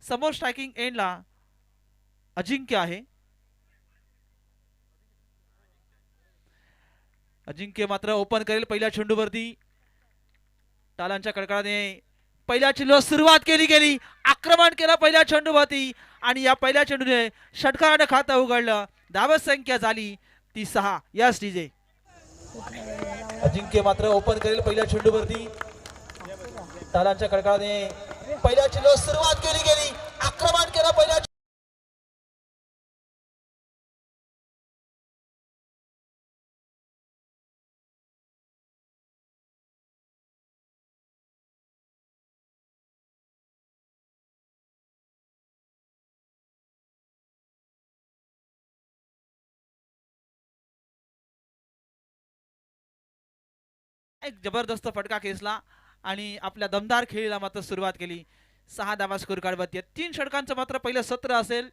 समोर स्ट्रायकिंग एंडला अजिंक्य आहे. अजिंक्य मात्र ओपन करेल पहिल्या चेंडूवरती. टालांच्या कडकडाने पहिल्या चेंडूला सुरुवात केली गेली. आक्रमण केलं पहिल्या चेंडूवरती आणि या पहिल्या चेंडूने षटकाराने खातं उघडलं. धावत संख्या झाली ती 6. Yes DJ. अजिंक्य मात्र ओपन करेल पहिल्या चेंडूवरती. टालांच्या कडकडाने पहिल्या चेंडूला सुरुवात केली गेली. आक्रमण केलं पहिल्या एक जबरदस्त फटका खेचला आणि आपल्या दमदार खेळीला मात्र सुरुवात केली. 6 धावा स्कोर कार्डवरती. 3 षटकांचं मात्र पहिलं सत्र असेल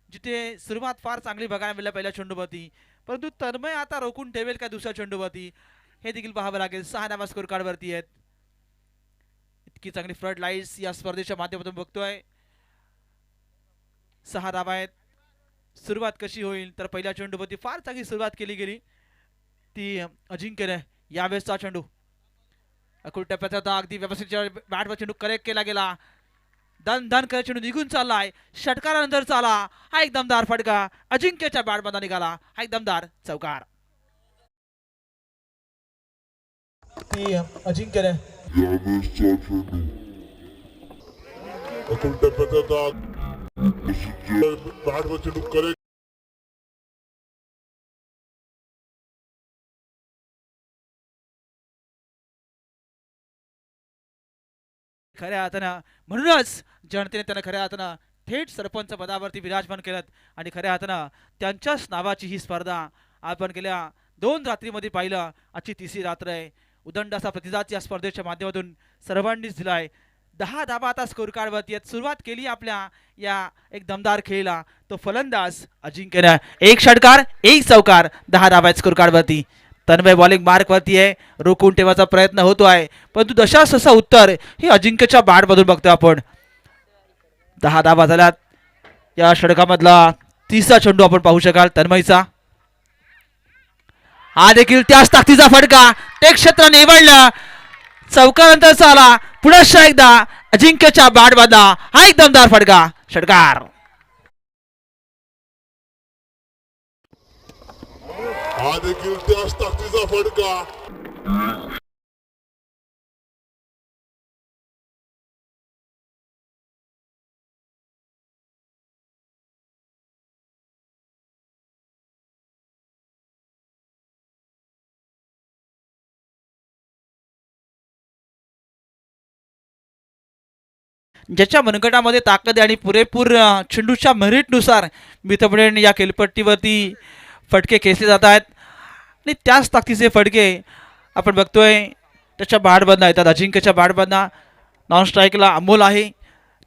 जिथे सुरुवात फार चांगली बघायला मिळाली पहिल्या चेंडूवरती. परंतु तन्मय आता रोखून ठेवेल का दुसऱ्या चेंडूवरती हे देखील पाहावं लागेल. 6 धावा स्कोर कार्डवरती आहेत. इतकी चांगली फ्लड लाईट्स या स्पर्धेच्या माध्यमातून बघतोय. 6 धावा आहेत. सुरुवात कशी होईल तर पहिल्या चेंडूवरती फार चांगली सुरुवात केली गेली ती अजिंक्यने. यावेळेसचा चेंडू अकुल टप्प्यात होता. अगदी व्यवस्थित बॅटवर चेंडू करेक्ट केला गेला. दन दन करत चेंडू निघून चाललाय. षटकारानंतर चाला हा एक दमदार फटका अजिंक्यच्या बॅटमधून निघाला. हा एक दमदार चौकार. ती अजिंक्यने अकुल टप्प्यात होता. बॅटवर चेंडू करेक्ट खऱ्या हातानं म्हणूनच जनतेने त्यांना खऱ्या हातानं थेट सरपंच पदावरती विराजमान केलं आणि खऱ्या हातानं त्यांच्याच नावाची ही स्पर्धा आपण गेल्या 2 रात्रीमध्ये पाहिलं. आजची तिसरी रात्र आहे. उदंड असा प्रतिसाद या स्पर्धेच्या माध्यमातून सर्वांनीच दिलाय. 10 धावा आता स्कोर कार्डवरती आहेत. सुरुवात केली आपल्या या एक दमदार खेळीला तो फलंदाज अजिंक्यने. एक षटकार एक चौकार 10 धावा स्कोर कार्डवरती. तन्मय बॉलिंग मार्क वरती आहे. रोखून ठेवायचा प्रयत्न होतो आहे परंतु दशास असं उत्तर हे अजिंक्यच्या बॅटमधून बघतोय आपण. 10 धावा झाल्यात. या षटकामधला तिसरा चेंडू आपण पाहू शकाल तन्मयचा. हा देखील त्याच ताकदीचा फटका ते क्षेत्र निवडलं. चौकानंतर आला पुन्हा एकदा अजिंक्यच्या बॅटमधला हा एक दमदार फटका षटकार. हा देखील त्याच ताकदीचा फटका. ज्याच्या मनगटामध्ये ताकद आहे आणि पुरेपूर चेंडूच्या मेरिटनुसार मिथपडेने या खेळपट्टीवरती फटके खेचले जात आहेत आणि त्याच ताकदीचे फटके आपण बघतोय त्याच्या बॅटमधनं येतात. अजिंक्यच्या बॅटमधनं नॉन स्ट्राईकला अमोल आहे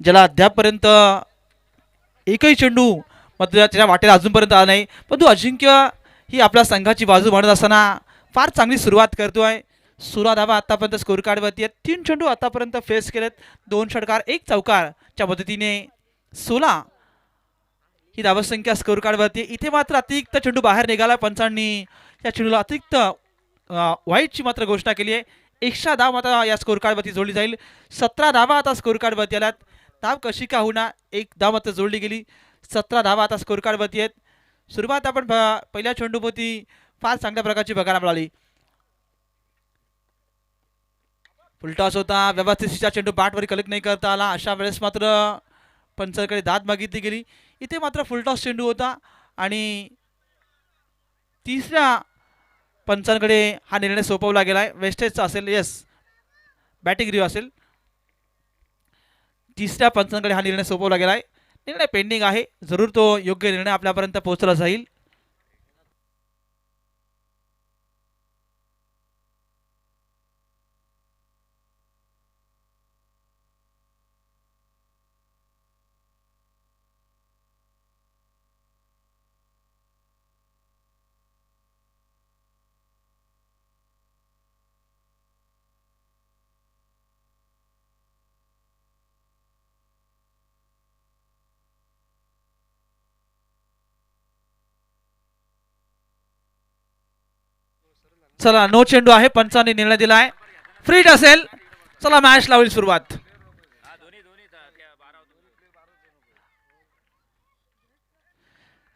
ज्याला अद्यापपर्यंत एकही चेंडू मात्र त्याच्या वाटेला अजूनपर्यंत आला नाही. परंतु अजिंक्य ही आपल्या संघाची बाजू मांडत असताना फार चांगली सुरुवात करतोय. 16 धावा आतापर्यंत स्कोर कार्डवरती आहेत. 3 चेंडू आतापर्यंत फेस केलेत. 2 षटकार 1 चौकारच्या मदतीने 16 ही धावसंख्या स्कोर कार्डवरती. इथे मात्र अतिरिक्त चेंडू बाहेर निघाला. पंचांनी या चेंडूला अतिरिक्त वाईटची मात्र घोषणा केली आहे. एक्स्ट्रा धाव आता या स्कोर कार्डवरती जोडली जाईल. 17 धावा आता स्कोर कार्डवरती आल्यात. धाव कशी का होणार एक धाव मात्र जोडली गेली. 17 धावा आता स्कोर कार्डवरती आहेत. सुरुवात आपण पहिल्या चेंडूवरती फार चांगल्या प्रकारची बघायला मिळाली. फुलटॉस होता. व्यवस्थित चेंडू बॅटवर कलेक्ट नाही करता आला. अशा वेळेस मात्र पंचांकडे दाद मागितली गेली. इथे मात्र फुलटॉस चेंडू होता आणि तिसऱ्या पंचांकडे हा निर्णय सोपवला गेलाय. वेस्टेजचा असेल. येस बॅटिंग रिव्ह्यू असेल. तिसऱ्या पंचांकडे हा निर्णय सोपवला गेलाय. निर्णय पेंडिंग आहे. जरूर तो योग्य निर्णय आपल्यापर्यंत पोहोचला जाईल. चला नो चेंडू आहे, पंचांनी निर्णय दिलाय, फ्री हिट असेल. चला मॅचला होईल सुरुवात.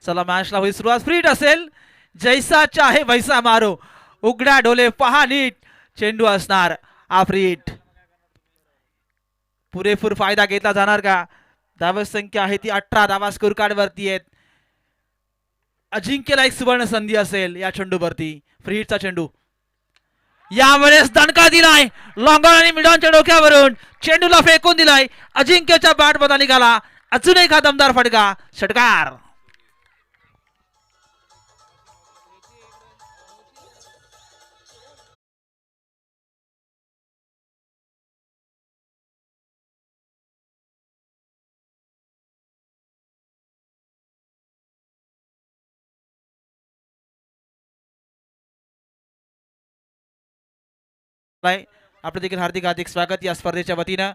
चला मॅचला होईल सुरुवात, फ्री हिट असेल. जैसा चाहे वैसा मारो, उघड्या डोले पहा नीट, चेंडू असणार हा फ्री हिट. पुरेपूर फायदा घेतला जाणार का? धाव संख्या आहे ती 18 धावा स्कोर कार्ड वरती आहेत. अजिंक्यला एक सुवर्ण संधी असेल या चेंडूवरती. फ्री हिटचा चेंडू यावेळेस दणका दिलाय लॉंगॉन आणि मिडॉनच्या डोक्यावरून, चेंडूला फेकून दिलाय, अजिंक्यच्या बॅट मध्ये निघाला. अजून एक दमदार फटका, षटकार. आपलं देखील हार्दिक हार्दिक स्वागत या स्पर्धेच्या वतीनं.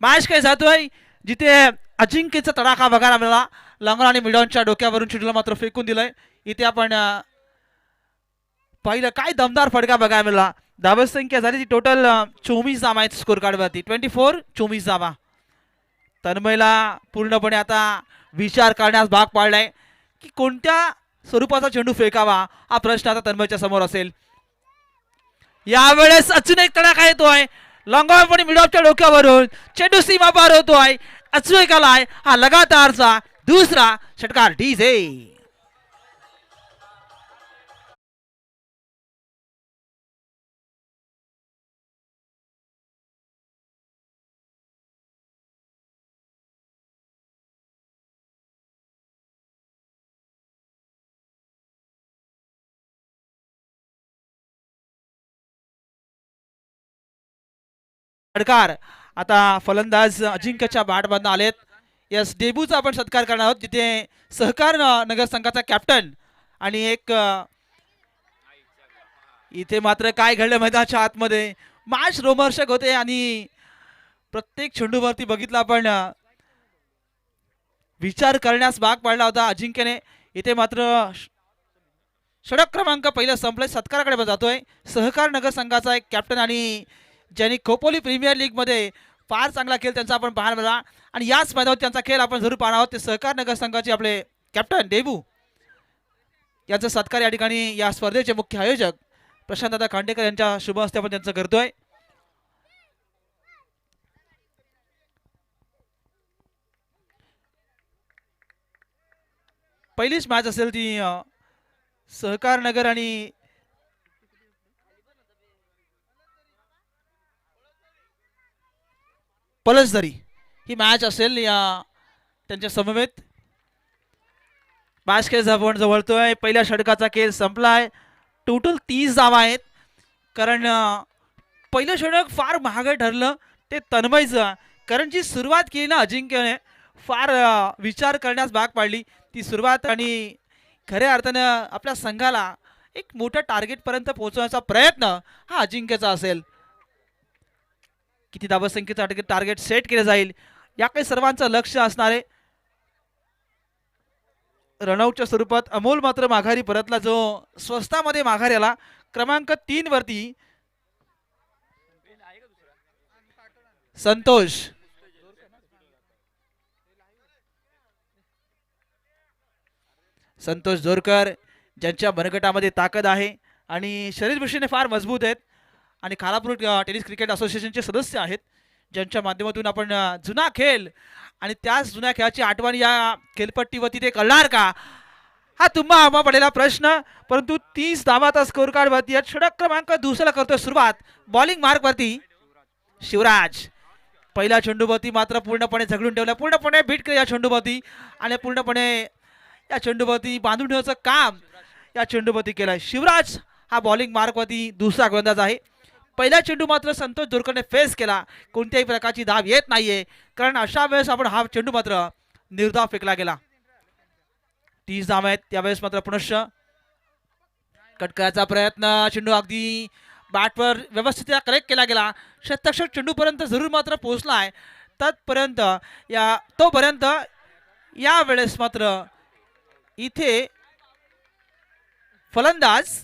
मॅच काय जातोय जिथे अजिंक्यचा तडाखा बघायला मिळाला, लॉंगॉन आणि मिडॉनच्या डोक्यावरून चेंडूला मात्र फेकून दिलंय. इथे आपण पाहिलं काय दमदार फटका बघायला मिळाला. धाव संख्या झाली ती टोटल 24 धावा आहेत स्कोर कार्ड वरती, 24 धावा. तन्मयला पूर्णपणे आता विचार करण्यास भाग पाडलाय की कोणत्या स्वरूपाचा चेंडू फेकावा, हा प्रश्न आता तन्मयच्या समोर असेल. यावेळेस अजून एक तडाखा येतोय लॉंगॉन आणि मिडॉनच्या डोक्यावरून, चेंडू सीमा पार होतोय, अजून एक आलाय हा लगातारचा दुसरा षटकार. डीजे षटकार. आता फलंदाज अजिंक्यच्या बॅटमधून आलेत. यस, डेब्यूचा आपण सत्कार करणार आहोत, जिथे सहकार नगर संघाचा कॅप्टन आणि एक इथे मात्र काय घडलं मैदानाच्या आतमध्ये, मॅच रोमहर्षक होते आणि प्रत्येक चेंडूवरती बघितलं आपण विचार करण्यास भाग पाडला होता अजिंक्यने. इथे मात्र षटक क्रमांक पहिला संपलाय, सत्काराकडे जातोय सहकार नगर संघाचा एक कॅप्टन आणि ज्यांनी खोपोली प्रीमियर लीग मध्ये फार चांगला खेळ त्यांचा आपण पाहायला मिळाला आणि याच मैदानावर त्यांचा खेळ आपण जरूर पाहणार आहोत. ते सहकार नगर संघाचे आपले कॅप्टन डेबू यांचा सत्कार या ठिकाणी या स्पर्धेचे मुख्य आयोजक प्रशांत दादा खांडेकर यांच्या शुभ हस्ते आपण त्यांचं करतोय. पहिलीच मॅच असेल ती सहकार नगर आणि पलसदरी ही मॅच असेल या त्यांच्या समवेत. मॅच खेळ जवळतोय, पहिल्या षटकाचा खेळ संपलाय. टोटल 30 धावा आहेत, कारण पहिलं षटक फार महाग ठरलं ते तन्मयचं, कारण जी सुरुवात केली ना अजिंक्यने फार विचार करण्यास भाग पाडली ती सुरुवात, आणि खऱ्या अर्थानं आपल्या संघाला एक मोठ्या टार्गेटपर्यंत पोहोचवण्याचा प्रयत्न हा अजिंक्यचा असेल. किती धावसंख्येचा टार्गेट सेट केलं जाईल या काही सर्वांचं लक्ष असणार आहे. रनआउटच्या स्वरूपात अमोल मात्र माघारी परतला, जो स्वस्तामध्ये माघारी आला. क्रमांक 3 वरती संतोष जोरकर, ज्यांच्या मनगटामध्ये ताकद आहे आणि शरीरदृष्टीने फार मजबूत आहेत आणि खालापूर टेनिस क्रिकेट असोसिएशनचे सदस्य आहेत, ज्यांच्या माध्यमातून आपण जुना खेळ आणि त्याच जुन्या खेळाची आठवण या खेळपट्टीवरती ते करणार का, हा तुम्हा आम्हा पडलेला प्रश्न. परंतु 30 धावाचा स्कोर कार्ड वरती षटक क्रमांक दुसऱ्याला करतोय सुरुवात. बॉलिंग मार्क वरती शिवराज, पहिल्या चेंडूवरती मात्र पूर्णपणे झगडून ठेवलं, पूर्णपणे बीट केलं या चेंडूवरती आणि पूर्णपणे या चेंडूवरती बांधून ठेवण्याचं काम या चेंडूवरती केलंय शिवराज. हा बॉलिंग मार्क वरती दुसरा गोलंदाज आहे. पहिला चेंडू मात्र संतोष जोरकरने फेस केला, कोणत्याही प्रकारची धाव येत नाहीये, कारण अशा वेळेस आपण हा चेंडू मात्र निर्धाव फेकला गेला. 30 धावा आहेत, त्यावेळेस मात्र पुनश्च कट करायचा प्रयत्न, चेंडू अगदी बॅटवर व्यवस्थित करेक्ट केला गेला, शतक्षक चेंडूपर्यंत जरूर मात्र पोहोचलाय. तोपर्यंत या वेळेस मात्र इथे फलंदाज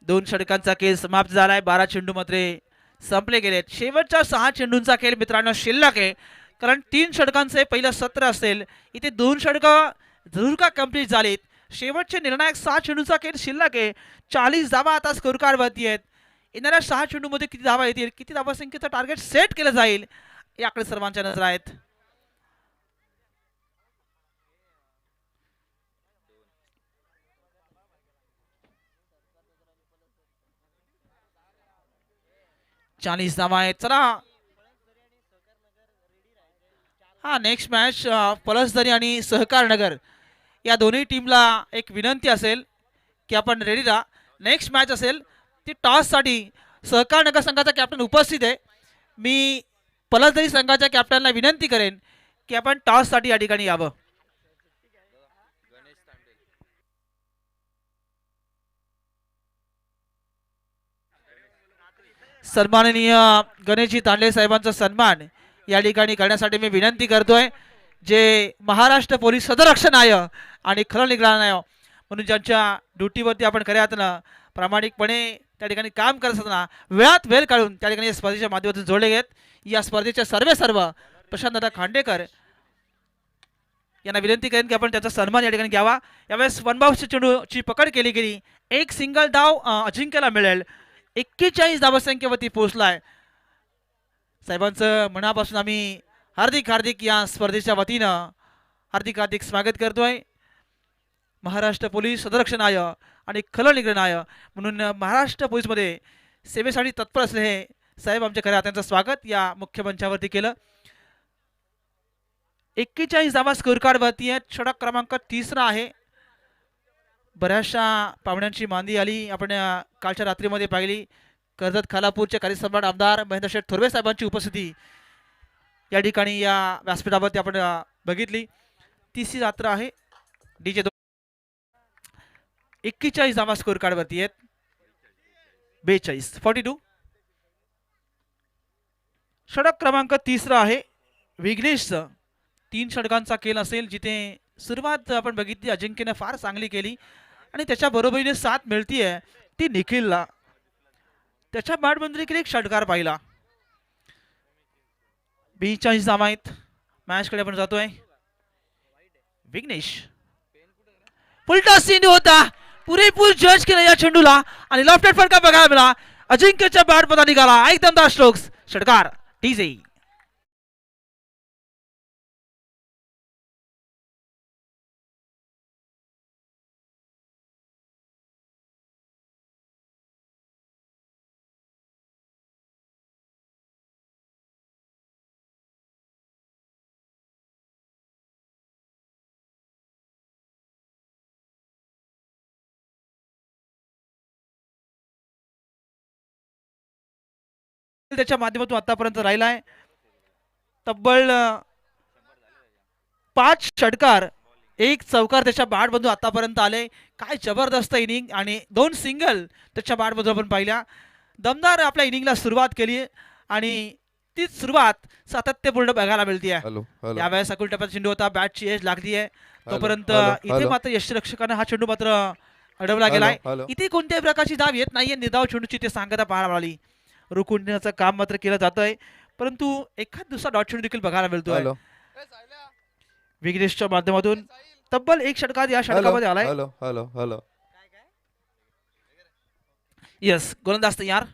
2 षटकांचा खेळ समाप्त झालाय. 12 चेंडू मात्र संपले गेलेत. शेवटच्या 6 चेंडूंचा खेळ मित्रांनो शिल्लक आहे, कारण 3 षटकांचे पहिलं सत्र असेल. इथे 2 षटकं जरूर का कंप्लीट झालीत. शेवटचे निर्णायक 6 चेंडूंचा खेळ शिल्लक आहे. 40 धावा आता स्कोर कार्डवरती आहेत. येणाऱ्या 6 चेंडूमध्ये किती धावा येतील, किती धावा संख्येचं टार्गेट सेट केलं जाईल याकडे सर्वांच्या नजर आहेत. चाळीस धावा आहेत. चला हा नेक्स्ट मॅच पलसदरी आणि सहकार नगर या दोन्ही टीमला एक विनंती असेल की आपण रेडी राहा. नेक्स्ट मॅच असेल ती टॉससाठी सहकार नगर संघाचा कॅप्टन उपस्थित आहे. मी पलसदरी संघाच्या कॅप्टनला विनंती करेन की आपण टॉससाठी या ठिकाणी यावं. सन्माननीय गणेशजी तांडे साहेबांचा सन्मान या ठिकाणी करण्यासाठी मी विनंती करतोय. जे महाराष्ट्र पोलीस सदरक्षण आय आणि खरं निगराण आय म्हणून ज्यांच्या ड्युटीवरती आपण खऱ्या अर्थानं प्रामाणिकपणे त्या ठिकाणी काम करत असताना वेळात वेळ काढून त्या ठिकाणी या स्पर्धेच्या माध्यमातून जोडले गेत. या स्पर्धेचे सर्व प्रशांतदा खांडेकर यांना विनंती करेन की आपण त्याचा सन्मान या ठिकाणी घ्यावा. यावेळेस वनबाउसच्या चेंडूची पकड केली गेली. एक सिंगल धाव अजिंक्यला मिळेल. 41 धावसंख्येवरती पोहोचलाय. साहेबांचं मनापासून आम्ही हार्दिक या स्पर्धेच्या वतीनं हार्दिक स्वागत करतोय. महाराष्ट्र पोलीस सदरक्षण आय आणि खल निग्रहण आय म्हणून महाराष्ट्र पोलीसमध्ये सेवेसाठी तत्पर असले हे साहेब आमच्या खऱ्या त्यांचं स्वागत या मुख्य मंचावरती केलं. 41 धावा स्कोर कार्डवरती आहेत. षटक क्रमांक 3 आहे. बऱ्याचशा पाहुण्यांची मांदी आली. आपण कालच्या रात्रीमध्ये पाहिली. कर्जत खालापूरचे कार्यसम्राट आमदार महेंद्र शेठ थोरवे साहेबांची उपस्थिती या ठिकाणी या व्यासपीठावरती आपण बघितली. तिसरी रात्र आहे. डीजे 41 धावा स्कोर कार्डवरती आहेत. 42 षटक क्रमांक 3 आहे. विघ्नेशचं 3 षटकांचा खेळ असेल, जिथे सुरुवात आपण बघितली अजिंक्यने फार चांगली केली आणि त्याच्या बरोबरीने साथ मिळतीये ती निखिलला. त्याच्या बॅटबंदरीकडे एक षटकार पाहिला. 42 धावा आहेत. मॅचकडे आपण जातोय. विघ्नेश उलटा सीन होता. पुरेपूर जज केला या चेंडूला आणि लेफ्ट फटका बघायला मिळाला. अजिंक्यच्या बॅटमध्ये निघाला एकदमदार स्ट्रोक्स. षटकार डीजे. त्याच्या माध्यमातून आतापर्यंत राहिला आहे. तब्बल 5 षटकार 1 चौकार त्याच्या बॅटमधून आतापर्यंत आले. काय जबरदस्त इनिंग आणि 2 सिंगल त्याच्या बॅटमधून आपण पाहिल्या. दमदार आपल्या इनिंगला सुरुवात केली आणि ती सुरुवात सातत्यपूर्ण बघायला मिळते. यावेळेस अकुल टप्प्यात चेंडू होता. बॅटची एज लागली आहे तोपर्यंत इथे मात्र यष्टीरक्षकाने हा चेंडू मात्र अडवला गेलाय. इथे कोणत्याही प्रकारची धाव येत नाहीये. निर्धाव चेंडूची ते सांगता पाहायला मिळाली. रुकवण्याचं काम मात्र केलं जात आहे, परंतु एखाद दुसरा डॉट चेंडू देखील बघायला मिळतोय. विघ्नेशच्या माध्यमातून तब्बल 1 षटकात या षटकामध्ये आलाय. यस गोलंदाज तयार.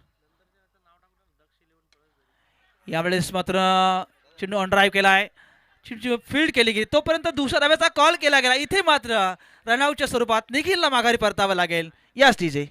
यावेळेस मात्र चेंडू ऑन ड्राईव्ह केलाय. चेंडू फील्ड केली गेली तोपर्यंत दुसऱ्या धाव्याचा कॉल केला गेला. इथे मात्र रनआउटच्या स्वरूपात निखिलला माघारी परतावं लागेल. यास डीजे.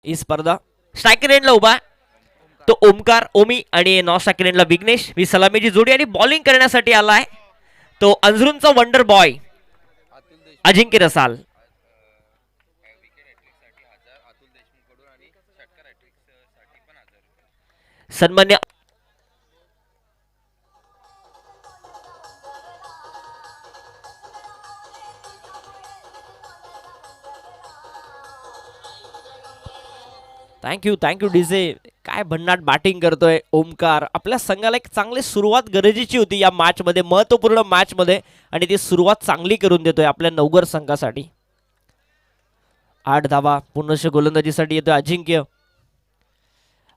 ही स्पर्धा. स्ट्रायकर एंडला उभा तो ओमकार ओमी आणि नॉन स्ट्रायकर एंडला विघ्नेश ही सलामीची जोडी आणि बॉलिंग करण्यासाठी आलाय तो अंजरूनचा वंडर बॉय अजिंक्य रसाल. सन्मान्य थँक्यू डीजे. काय भन्नाट बॅटिंग करतोय ओमकार. आपल्या संघाला एक चांगली सुरुवात गरजेची होती या मॅच मध्ये, महत्वपूर्ण मॅच मध्ये, आणि ती सुरुवात चांगली करून देतोय आपल्या नवगर संघासाठी. 8 धावा पुनश्च गोलंदाजीसाठी येतोय अजिंक्य.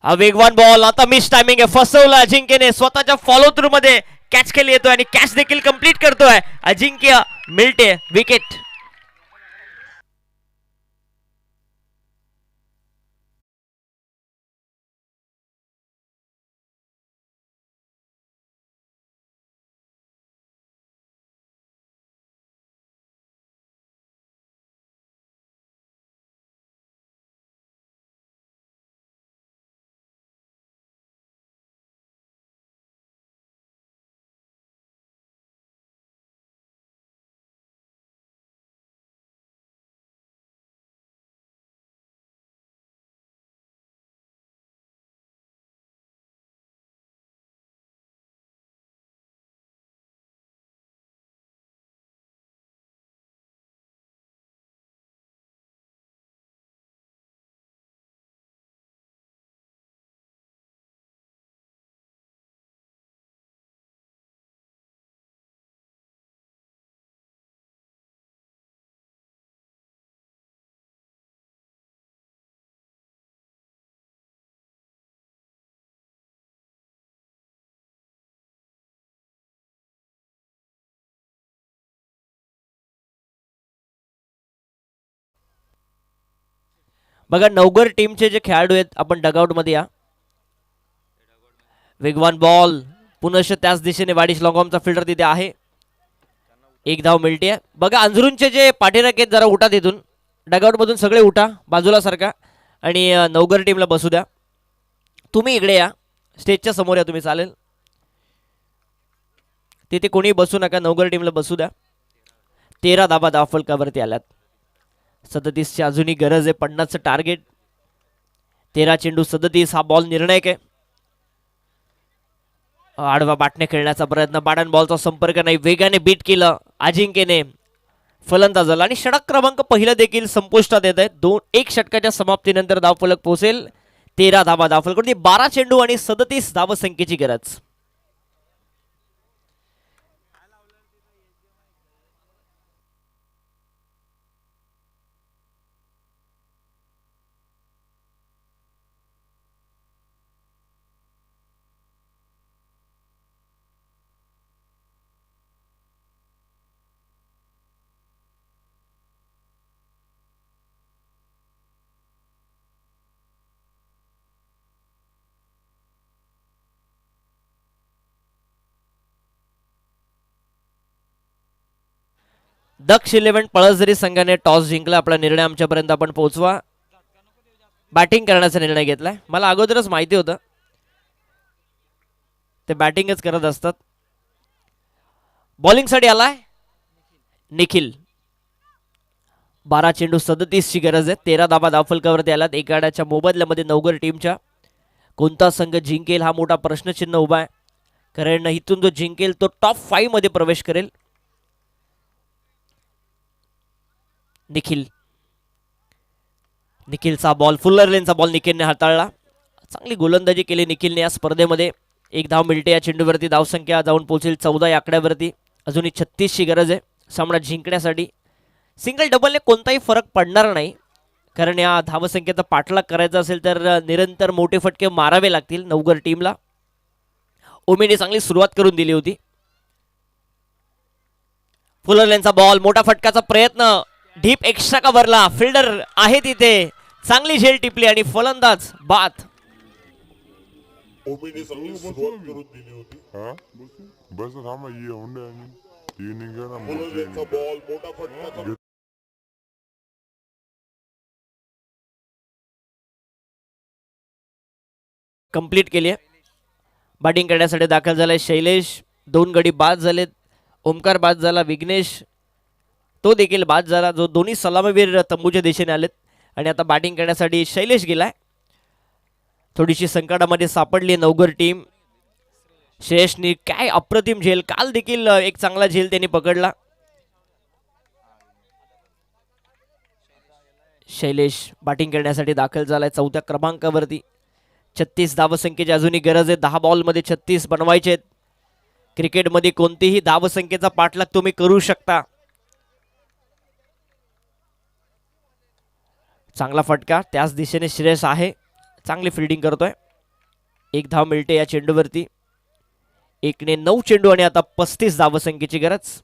हा वेगवान बॉल आता मिस टायमिंग आहे, फसवलं अजिंक्यने. स्वतःच्या फॉलो थ्रू मध्ये कॅच खेळली येतोय आणि कॅच देखील कंप्लीट करतोय अजिंक्य. मिळते विकेट. बघा नवगर टीमचे जे खेळाडू आहेत आपण डगआउट मध्ये या. वेगवान बॉल पुनश्च त्याच दिशेने वाडिश लॉंगॉमचा फिल्डर तिथे आहे. 1 धाव मिळते. बघा अंजरूनचे जे पाठीराख आहेत जरा उठा तिथून, डगआउट मधून सगळे उठा बाजूला सारखा आणि नवगर टीमला बसू द्या. तुम्ही इकडे या, स्टेजच्या समोर या तुम्ही, चालेल. तिथे कोणी बसू नका, नवगर टीमला बसू द्या. 13 धाबा धाव फलकावरती आल्यात. 37ची अजूनही गरज आहे, 50चं टार्गेट. 13 चेंडू 37. हा बॉल निर्णायक आहे. आडवा बाटणे खेळण्याचा प्रयत्न, बाटन बॉलचा संपर्क नाही, वेगाने बीट केलं अजिंक्यने फलंदाजाला आणि षटक क्रमांक पहिला देखील संपुष्टात येत आहे. 1 षटकाच्या समाप्तीनंतर धावफलक पोहोचेल. 13 धाबा धावफलक, 12 चेंडू आणि 37 धावसंख्येची गरज. दक्ष 11 पळसझरी संघाने टॉस जिंकला. आपला निर्णय आमच्यापर्यंत आपण पोहोचवा. बॅटिंग करण्याचा निर्णय घेतलाय. मला अगोदरच माहिती होतं ते बॅटिंगच करत असतात. बॉलिंग साठी आलाय निखिल. 12 चेंडू 37 ची गरज आहे. 13 धाबा धावफलकावरती आल्यात. एकाड्याच्या मोबदल्यामध्ये नवगर टीमच्या. कोणता संघ जिंकेल हा मोठा प्रश्नचिन्ह उभा आहे, कारण इथून जो जिंकेल तो टॉप 5 मध्ये प्रवेश करेल. निखिलचा बॉल, फुल्लर लेनचा बॉल निखिलने हाताळला. चांगली गोलंदाजी केली निखिलने या स्पर्धेमध्ये. 1 धाव मिळते या चेंडूवरती. धावसंख्या जाऊन पोहोचेल 14 या आकड्यावरती. अजूनही 36 ची गरज आहे सामना जिंकण्यासाठी. सिंगल डबलने कोणताही फरक पडणार नाही, कारण या धावसंख्येचा पाठलाग करायचा असेल तर निरंतर मोठे फटके मारावे लागतील नवगर टीमला. ओमीने चांगली सुरुवात करून दिली होती. फुल्लर लेनचा बॉल, मोठा फटकाचा प्रयत्न, डीप एक्स्ट्रा कव्हरला फिल्डर आहे तिथे. चांगली झेल टिपली आणि फलंदाज बाद. ओमीने चांगली सुरुवात करून दिली होती. बस थांबा ये हुंडे आणि ये निघा फुलरचा बॉल, मोठा फटका. कंप्लीट केली आहे. बॅटिंग करण्यासाठी दाखल झालाय शैलेश. 2 गडी बाद झालेत. ओमकार बाद झाला, विघ्नेश तो देखील बाद झाला, जो दोन्ही सलामीवीर तंबूच्या दिशेने आलेत. आणि आता बॅटिंग करण्यासाठी शैलेश गेलाय. थोडीशी संकटामध्ये सापडली नवघर टीम. श्रेयसनी काय अप्रतिम झेल, काल देखील एक चांगला झेल त्यांनी पकडला. शैलेश बॅटिंग करण्यासाठी दाखल झालाय 4थ्या क्रमांकावरती. 36 धावसंख्येची अजूनही गरज आहे. 10 बॉलमध्ये 36 बनवायचे आहेत. क्रिकेटमध्ये कोणतीही धावसंख्येचा पाठलाग तुम्ही करू शकता. चांगला फटका, त्याच दिशेने श्रेयस आहे, चांगली फिल्डिंग करतोय. 1 धाव मिळते या चेंडूवरती. 1ने 9 चेंडू आणि आता 35 धावसंख्येची गरज.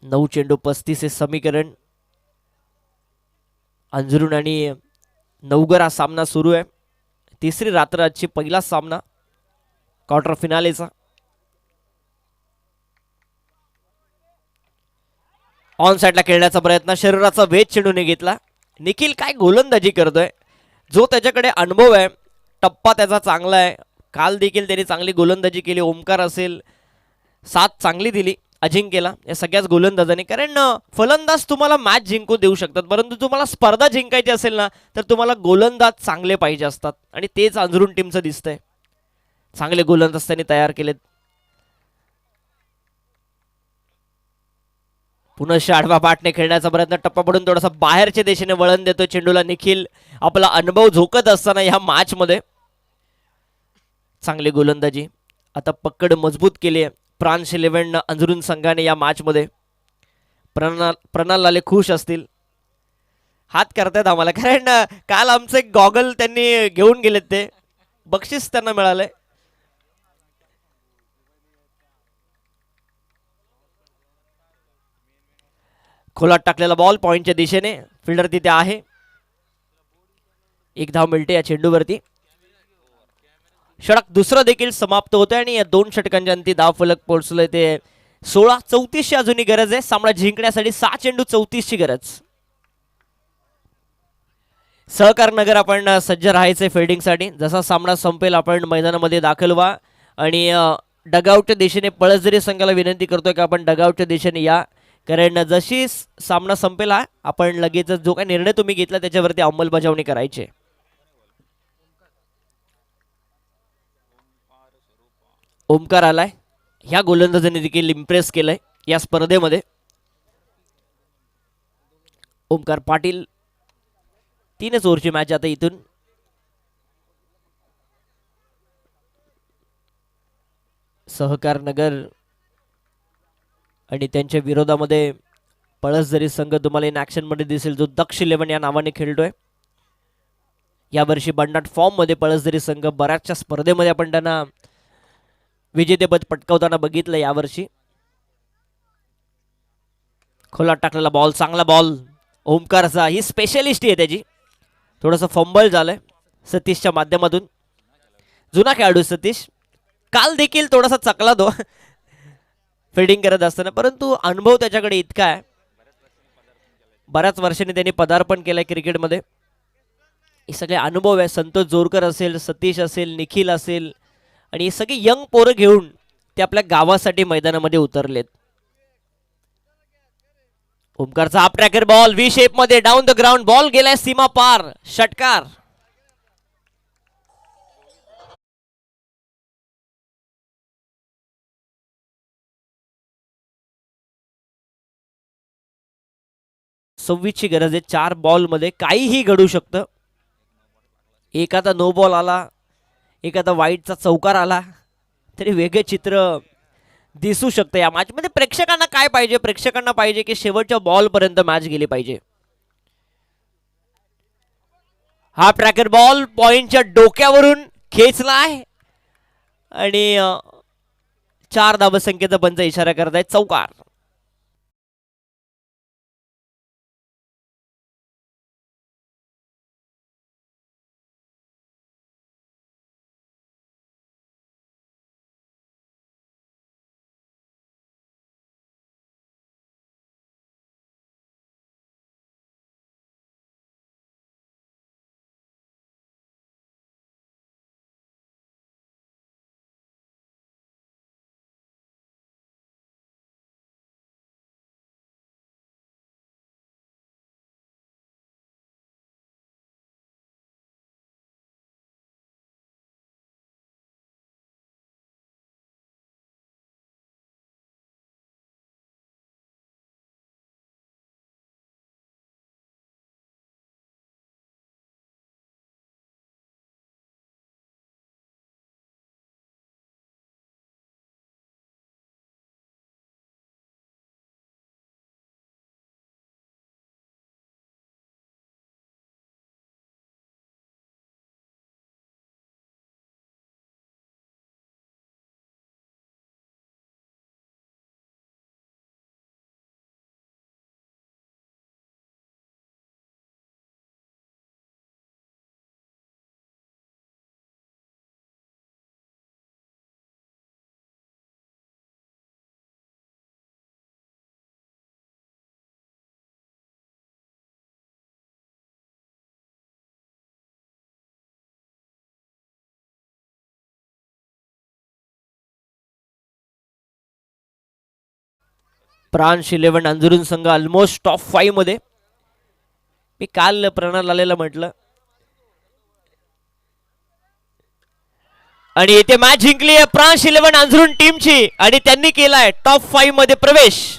9 चेंडू 35 हे समीकरण. अंजरून आणि नवघर हा सामना सुरू आहे. तिसरी रात्र आजची, पहिला सामना क्वार्टर फिनालेचा. ऑन साइडला खेळण्याचा प्रयत्न, शरीराचा वेध चेंडूने घेतला. निखिल काय गोलंदाजी करतोय, जो त्याच्याकडे अनुभव आहे, टप्पा त्याचा चांगला आहे. काल देखील त्याने चांगली गोलंदाजी केली. ओमकार असेल, साथ चांगली दिली अजिंक्यला, या सगळ्याच गोलंदाजांनी. कारण फलंदाज तुम्हाला मॅच जिंकून देऊ शकतात, परंतु तुम्हाला स्पर्धा जिंकायची असेल ना, तर तुम्हाला गोलंदाज चांगले पाहिजे असतात. आणि तेच अंजरून टीमचं दिसतंय. चांगले गोलंदाज त्यांनी तयार केलेत. पुनश्च आडवा पाठने खेळण्याचा प्रयत्न, टप्पा पडून थोडासा बाहेरच्या दिशेने वळण देतो चेंडूला निखिल. आपला अनुभव झोकत असताना ह्या मॅच मध्ये चांगली गोलंदाजी. आता पकड मजबूत केली आहे फ्रान्स 11 अंजरून संघाने या मॅच मध्ये. प्रणाल लाले खुश असतील, हात करतायत आम्हाला, कारण काल आमचे गॉगल त्यांनी घेऊन गेलेत, ते बक्षीस त्यांना मिळालंय. खोलात टाकलेला बॉल पॉइंटच्या दिशेने, फिल्डर तिथे आहे. 1 धाव मिळते या चेंडूवरती. षटक दुसरं देखील समाप्त होतं आणि या 2 षटकांच्या अंती धाव फलक पोहोचलोय ते 16. 34ची अजूनही गरज आहे सामना जिंकण्यासाठी. 6 चेंडू 34ची गरज. सहकार नगर आपण सज्ज राहायचे फिल्डिंगसाठी. जसा सामना संपेल आपण मैदानामध्ये दाखल व्हा आणि डगआउटच्या दिशेने पळसदरी संघाला विनंती करतोय की आपण डगआउटच्या दिशेने या, कारण जशी सामना संपेल आपण लगेच जो काही निर्णय तुम्ही घेतला त्याच्यावरती अंमलबजावणी करायची. ओमकार आलाय, ह्या गोलंदाजाने देखील इम्प्रेस केलंय या स्पर्धेमध्ये. ओमकार पाटील, 3च ओव्हरची मॅच आता इथून. सहकार नगर आणि त्यांच्या विरोधामध्ये पळसदरी संघ तुम्हाला इन ऍक्शन मध्ये दिसेल, जो दक्ष 11 या नावाने खेळतोय. यावर्षी बंडाट फॉर्म मध्ये पळसदरी संघ, बऱ्याचशा स्पर्धेमध्ये आपण त्यांना विजेतेपद पटकावताना बघितलं यावर्षी. खोलात टाकलेला बॉल, चांगला बॉल ओमकारचा, ही स्पेशलिस्ट आहे त्याची. थोडंसं फंबल झालंय सतीशच्या माध्यमातून. जुना खेळाडू सतीश, काल देखील थोडासा चकला तो फिल्डिंग करत असताना, परंतु अनुभव त्याच्याकडे इतका आहे. बऱ्याच वर्षांनी त्यांनी पदार्पण केलंय क्रिकेटमध्ये. हे सगळे अनुभव आहे. संतोष जोरकर असेल, सतीश असेल, निखिल असेल, आणि हे सगळे यंग पोरं घेऊन ते आपल्या गावासाठी मैदानामध्ये उतरलेत. ओमकारचा up tracker ball V shape मध्ये डाऊन द ग्राउंड, बॉल गेलाय सीमा पार, षटकार. ची गरज आहे. 4 बॉल मध्ये काहीही घडू शकतं. एखादा नो बॉल आला, एखादा वाईटचा चौकार आला तरी वेगळे चित्र दिसू शकतं या मॅच मध्ये. प्रेक्षकांना काय पाहिजे, प्रेक्षकांना पाहिजे की शेवटच्या बॉल पर्यंत मॅच गेली पाहिजे. हा ट्रॅकर बॉल पॉइंटच्या डोक्यावरून खेचलाय आणि 4 धावसंख्येचा पंच इशारा करताय, चौकार. प्रांश 11 अंजुरून संघ ऑलमोस्ट टॉप 5 मध्ये. मी काल प्रणल आलेला म्हटलं. आणि इथे मॅच जिंकली आहे प्रांश 11 अंजुरून टीमची आणि त्यांनी केलाय टॉप 5 मध्ये प्रवेश.